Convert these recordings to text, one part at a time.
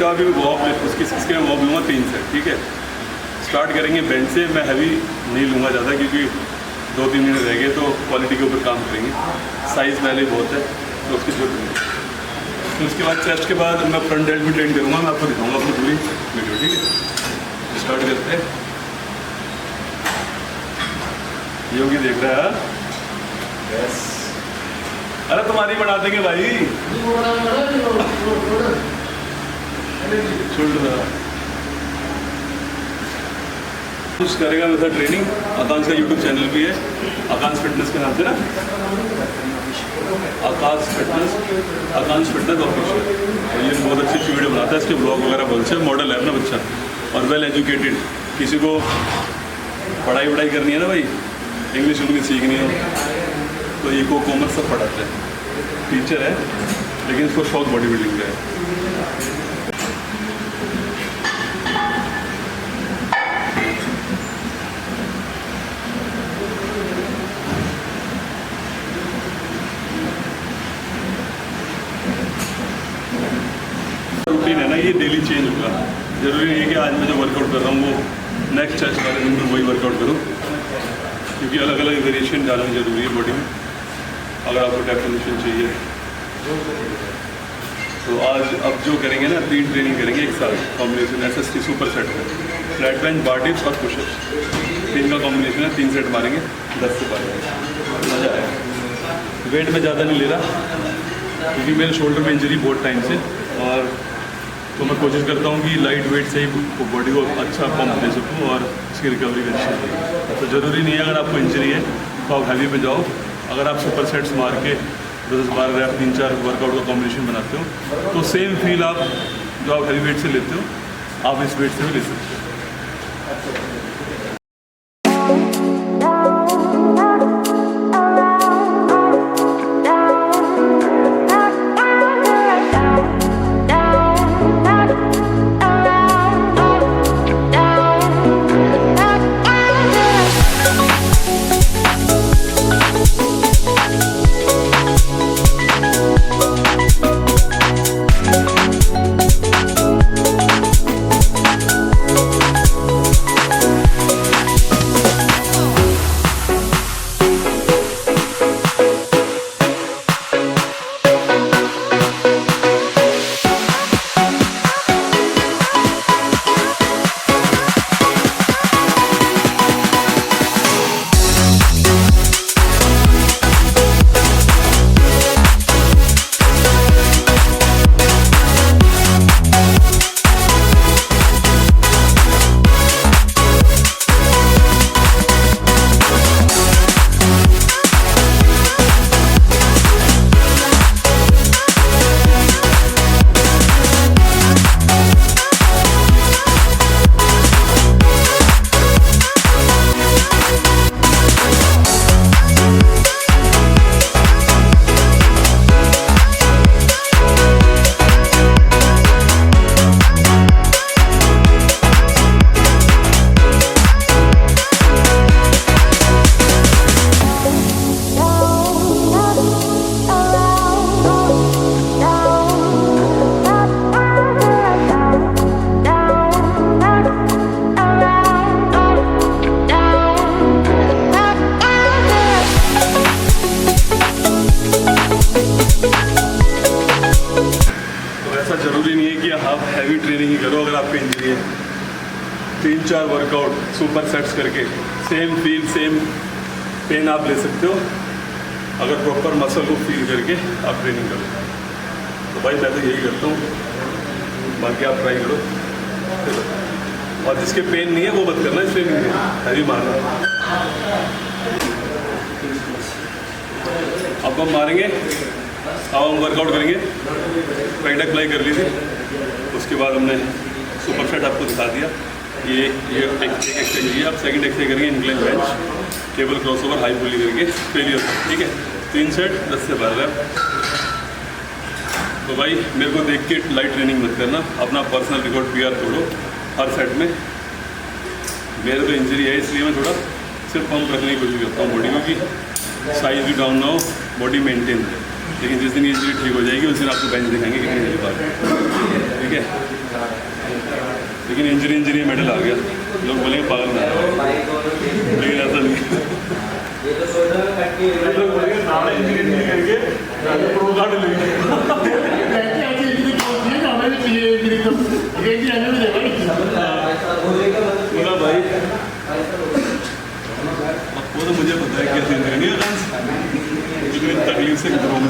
उसका भी उसके मैं वॉक लूँगा 3 सेट, ठीक है। स्टार्ट करेंगे बेंच से। मैं हैवी नहीं लूँगा ज़्यादा, क्योंकि 2-3 दिन रह गए तो क्वालिटी के ऊपर काम करेंगे। साइज़ पहले बहुत है तो उसकी जरूरत नहीं। तो उसके बाद चेस्ट के बाद मैं फ्रंट डेल्ट भी ट्रेन करूँगा, मैं आपको दिखाऊँगा अपनी पूरी वीडियो, ठीक है। स्टार्ट करते हैं। योगी देख रहा है, यस। अरे तुम्हारी बना देंगे भाई, कुछ करेगा वैसा ट्रेनिंग। आकाश का यूट्यूब चैनल भी है, आकाश फिटनेस के नाम से ना, आकाश फिटनेस ऑफिशियल। और ये बहुत अच्छी अच्छी वीडियो बनाता है, इसके ब्लॉग वगैरह बहुत अच्छे। मॉडल है अपना बच्चा और वेल एजुकेटेड। किसी को पढ़ाई वढ़ाई करनी है ना भाई, इंग्लिश सीखनी हो तो इको कॉमर्स सब पढ़ाते हैं। टीचर है लेकिन इसको शौक बॉडी बिल्डिंग का है। रूटीन है ना, ये डेली चेंज होगा। ज़रूरी नहीं है कि आज मैं जो वर्कआउट कर रहा हूँ वो नेक्स्ट चेस्ट वाले दिन में वही वर्कआउट करूँ, क्योंकि अलग अलग वेरिएशन डालना जरूरी है बॉडी में अगर आपको डेफिनेशन चाहिए। तो आज अब जो करेंगे ना, 3 ट्रेनिंग करेंगे एक साथ कॉम्बिनेशन। SST सुपर सेट में फ्लैट बेंच, बार डिप्स और पुशअप्स, 3 का कॉम्बिनेशन है। 3 सेट मारेंगे 10 से 12, मज़ा आएगा। वेट में ज़्यादा नहीं ले रहा क्योंकि मेरे शोल्डर में इंजरी बहुत टाइम से, और तो मैं कोशिश करता हूँ कि लाइट वेट से ही बॉडी को अच्छा पंप दे सकूँ और इसकी रिकवरी भी अच्छी हो। तो ज़रूरी नहीं है अगर आपको इंजरी है तो आप हैवी पे जाओ। अगर आप सुपर सेट्स मार के 10-12 रैप 3-4 वर्कआउट का कॉम्बिनेशन बनाते हो तो सेम फील आप जो आप हैवी वेट से लेते हो आप इस वेट से भी ले सकते हो। हैवी ट्रेनिंग ही करो। अगर आपको इंजरी है 3-4 वर्कआउट सुपर सेट्स करके सेम फील सेम पेन आप ले सकते हो अगर प्रॉपर मसल को फील करके आप ट्रेनिंग करो। तो भाई मैं तो यही करता हूँ, बाकी आप ट्राई करो। और जिसके पेन नहीं है वो मत करना इस ट्रेनिंग में, हैवी मारना। अब हम मारेंगे, अब हम वर्कआउट करेंगे। पेट अप्लाई कर लीजिए, उसके बाद हमने सुपर सेट आपको दिखा दिया। ये एक एक्सरसाइज है। आप सेकंड एक्सरसाइज करेंगे incline bench, table crossover, high pulley करके फेलियर, ठीक है। 3 सेट 10 से 12 रैप। तो भाई मेरे को देख के लाइट ट्रेनिंग मत करना, अपना पर्सनल रिकॉर्ड PR तोड़ो हर सेट में। मेरे तो इंजरी है इसलिए मैं थोड़ा सिर्फ पंप रखने की कोशिश करता हूँ बॉडी को, कि साइज भी डाउन ना हो, बॉडी मेंटेन है। लेकिन जिस दिन इंजरी ठीक हो जाएगी उस दिन आपको बेंच दिखाएंगे कितनी जल्दी बात। ठीक है, लेकिन इंजरी मेडल आ गया, लोग बोलेंगे पागल ना, लेकिन ऐसा नहीं। लोग बोलेंगे नाम इंजरी करेंगे, प्रो कार्ड लेंगे। बोला भाई वो तो मुझे पता है कैसे इंजरी नहीं है, लेकिन तकलीफ से गुजरूँ।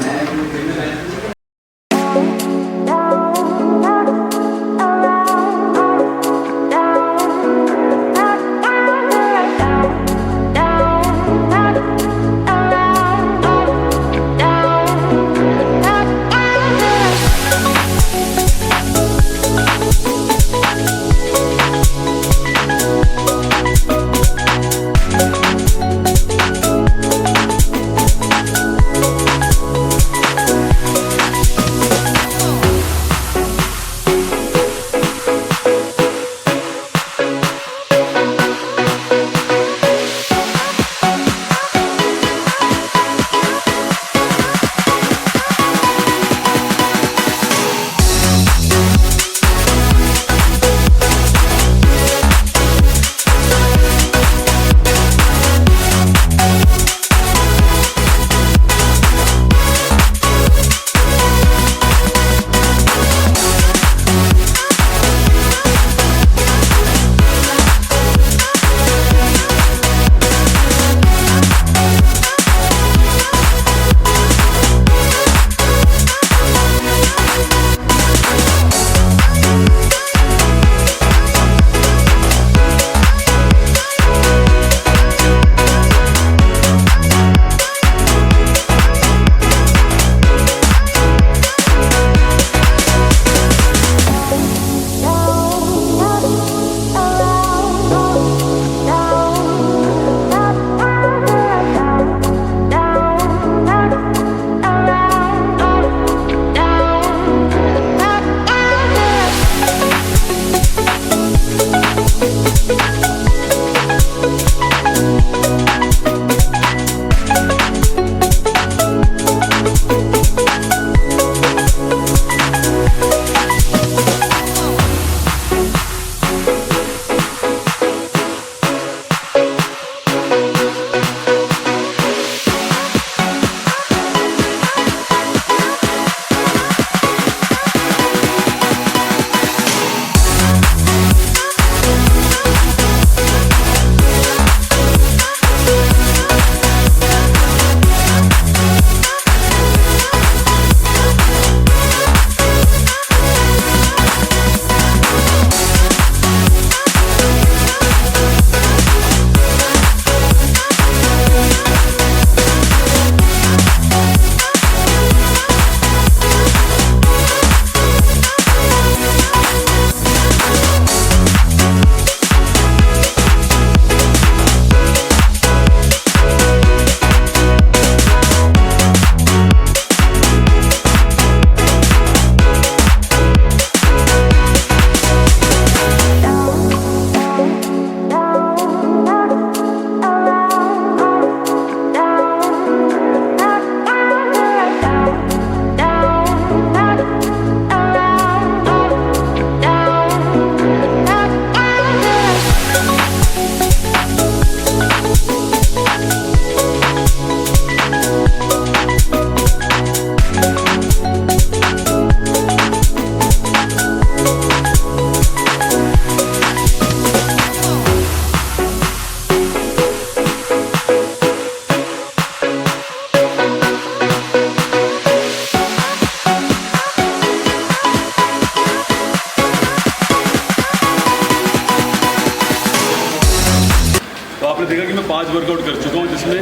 देखा कि मैं 5 वर्कआउट कर चुका हूँ, जिसमें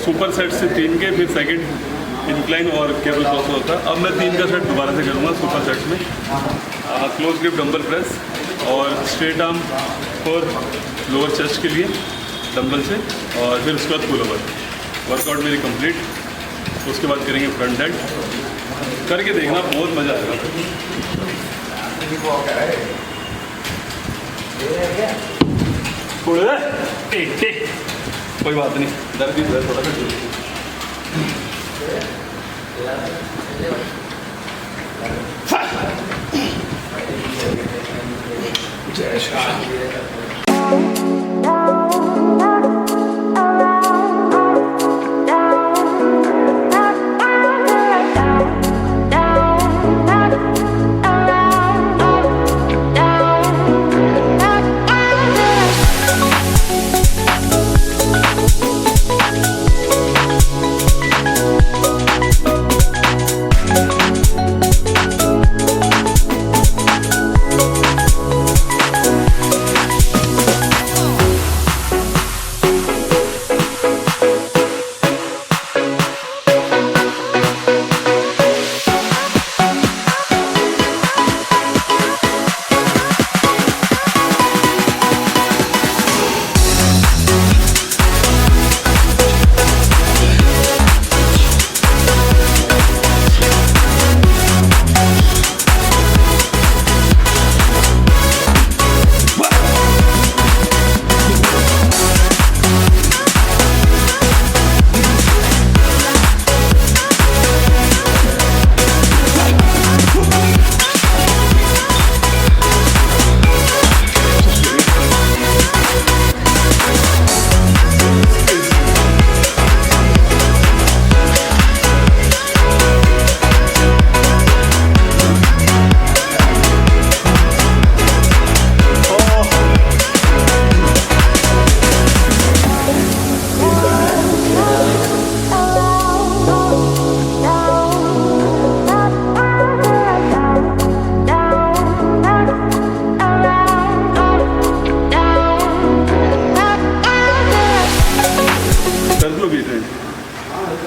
सुपर सेट से 3 के, फिर सेकंड इंक्लाइन और केबल क्रॉस होता है। अब मैं 3 का सेट दोबारा से करूँगा सुपर सेट्स में। क्लोज ग्रिप डंबल प्रेस और straight arm for lower chest के लिए डंबल से, और फिर उसके बाद पुल ओवर। वर्कआउट मेरी कंप्लीट। उसके बाद करेंगे फ्रंट हेड, करके देखना, बहुत मज़ा आएगा। कोई बात नहीं, दर्द भी है थोड़ा सा। जय श्री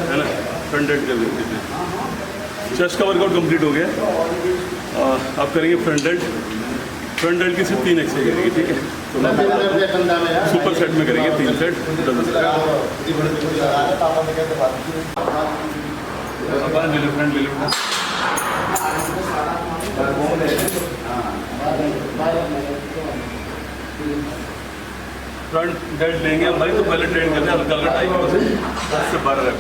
है ना, फ्रंट डेड कर देते थे। चेस्ट का वर्कआउट कंप्लीट हो गया। आप करेंगे फ्रंट डेड की सिर्फ 3 एक्सरसाइज करेंगे, ठीक है। सुपर सेट में करेंगे 3 सेट। फ्रंट ले लो। फ्रंट डेड लेंगे भाई, तो पहले ट्रेन करते हैं हल्का हल्का 2.5 से 10 से 12 रख।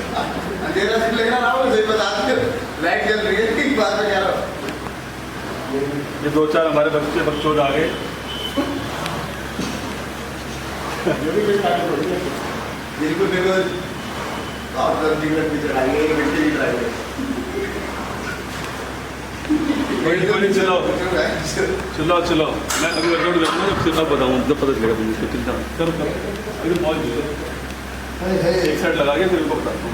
ये 2-4 हमारे बच्चों आ गए। चलो मैं अभी वर्कआउट करूँगा, जब सिर्फ बताऊँ जब पता चलेगा तुमको। चिंता करो अभी बहुत एक साइड लगा के फिर उनको बताता हूँ।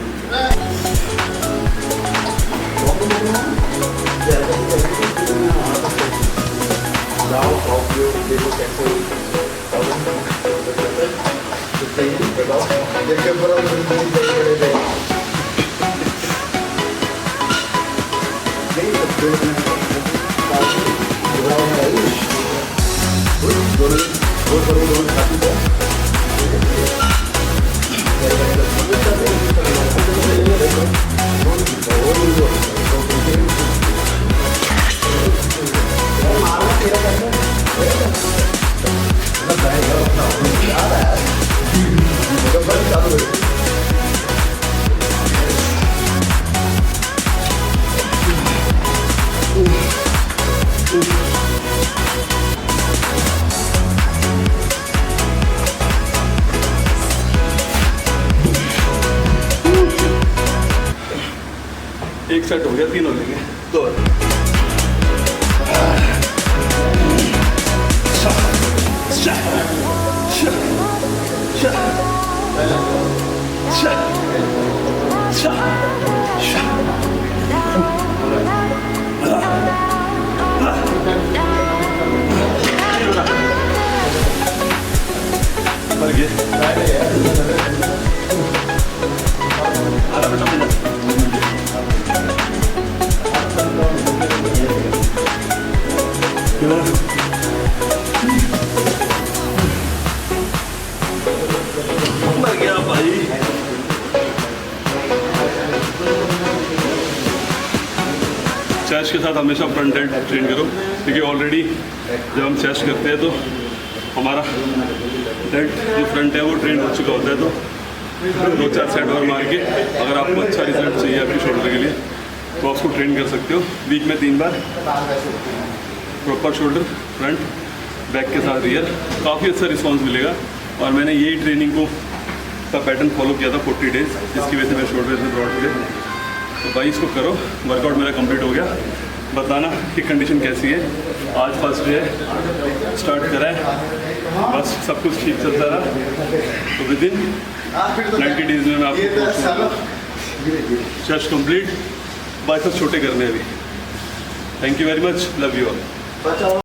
एक सेट हो गया, 3 हो लेंगे। तो मर गया भाई। चेस्ट के साथ हमेशा फ्रंट डेड ट्रेन करो, क्योंकि ऑलरेडी जब हम चेस्ट करते हैं तो हमारा डेड जो फ्रंट है वो ट्रेन हो चुका होता है। तो 2-4 सेट और मार के अगर आपको अच्छा रिजल्ट चाहिए आपकी शोल्डर के लिए तो आप उसको ट्रेन कर सकते हो। वीक में 3 बार प्रॉपर शोल्डर फ्रंट बैक के साथ रियर, काफ़ी अच्छा रिस्पांस मिलेगा। और मैंने यही ट्रेनिंग का पैटर्न फॉलो किया था 40 डेज, जिसकी वजह से मैं शोल्डर में ब्रॉड गए। तो भाई इसको करो, वर्कआउट मेरा कंप्लीट हो गया। बताना कि कंडीशन कैसी है। आज फर्स्ट डे स्टार्ट करा है, बस सब कुछ ठीक चलता रहा। तो विद इन 90 डेज में मैं आपको चेस्ट कंप्लीट, बाइसेप्स छोटे करने अभी। Thank you very much, love you all.